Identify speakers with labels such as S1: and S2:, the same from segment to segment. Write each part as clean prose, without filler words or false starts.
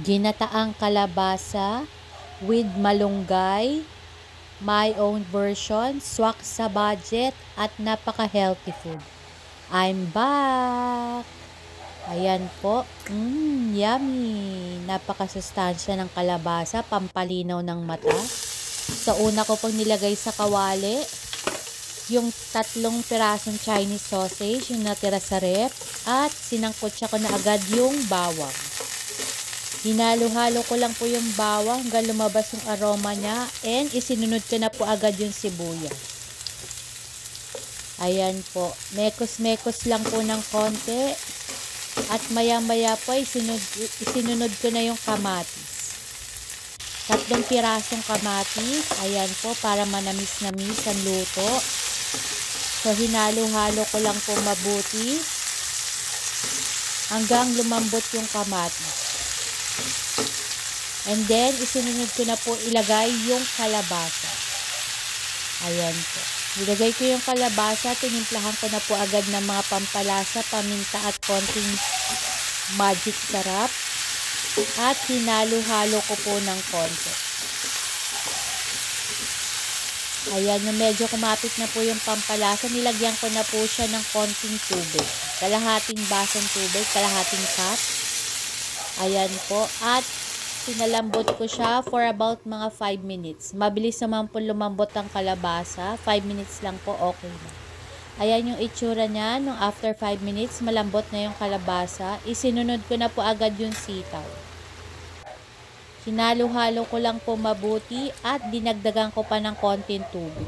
S1: Ginataang kalabasa with malunggay, my own version, swak sa budget at napaka-healthy food. I'm back! Ayan po, yummy! Napakasustansya ng kalabasa, pampalinaw ng mata. Sa una ko pong nilagay sa kawali, yung 3 pirasong Chinese sausage, yung natira sa rep, at sinangkotsa ko na agad yung bawang. Hinalo-halo ko lang po yung bawang hanggang lumabas yung aroma niya, and isinunod ko na po agad yung sibuyas. Ayan po, mekos-mekos lang po ng konti, at maya-maya po isinunod ko na yung kamatis. 3 pirasong kamatis, ayan po, para manamis-namis ang luto. So hinalo-halo ko lang po mabuti hanggang lumambot yung kamatis. And then, isinunod ko na po ilagay yung kalabasa. Ayan po. Nilagay ko yung kalabasa, tinimplahan ko na po agad ng mga pampalasa, paminta at konting magic sarap. At hinalo-halo ko po ng konti. Ayan, yung medyo kumapit na po yung pampalasa, nilagyan ko na po siya ng konting tubig. Kalahating basong tubig, kalahating cup. Ayan po. At pinalambot ko siya for about mga 5 minutes. Mabilis naman po lumambot ang kalabasa. 5 minutes lang po, okay na. Ayan yung itsura niya. Nung after 5 minutes, malambot na yung kalabasa. Isinunod ko na po agad yung sitaw. Hinalo-halo ko lang po mabuti at dinagdagan ko pa ng konting tubig.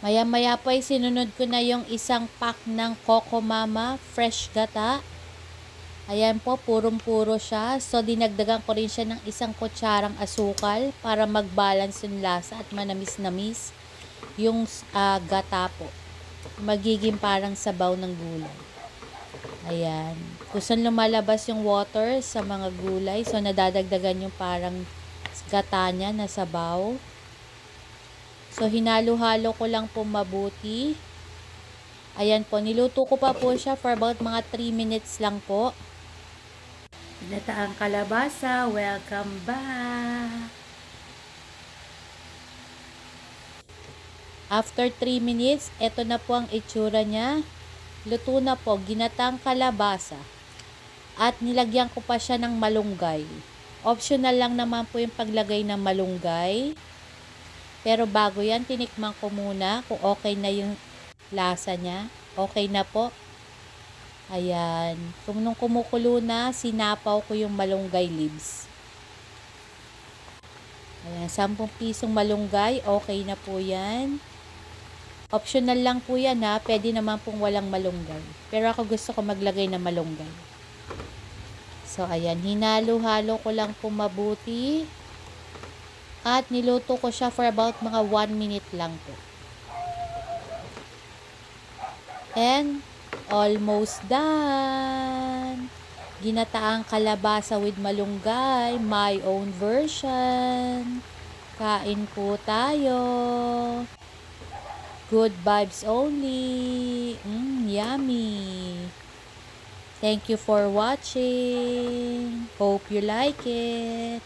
S1: Maya-maya po ay sinunod ko na yung isang pack ng Coco Mama Fresh Gata. Ayan po, purong-puro siya. So, dinagdagan ko rin siya ng 1 kutsarang asukal para mag-balance yung lasa at manamis-namis yung gata po. Magiging parang sabaw ng gulay. Ayan. Kung saan lumalabas yung water sa mga gulay, so nadadagdagan yung parang gata niya na sabaw. So, hinalo-halo ko lang po mabuti. Ayan po, niluto ko pa po siya for about mga 3 minutes lang po. Ginataang kalabasa, welcome back! After 3 minutes, eto na po ang itsura niya. Luto na po, ginataang kalabasa. At nilagyan ko pa siya ng malunggay. Optional lang naman po yung paglagay ng malunggay. Pero bago yan, tinikman ko muna kung okay na yung lasa niya. Okay na po. Ayan. Kung nung kumukulo na, sinapaw ko yung malunggay leaves. Ayan, 10 pisong malunggay. Okay na po yan. Optional lang po yan ha. Pwede naman pong walang malunggay. Pero ako gusto ko maglagay ng malunggay. So, ayan. Hinalo-halo ko lang po mabuti. At niluto ko siya for about mga 1 minute lang po. And, almost done! Ginataang kalabasa with malunggay, my own version. Kain po tayo. Good vibes only. Yummy. Thank you for watching. Hope you like it.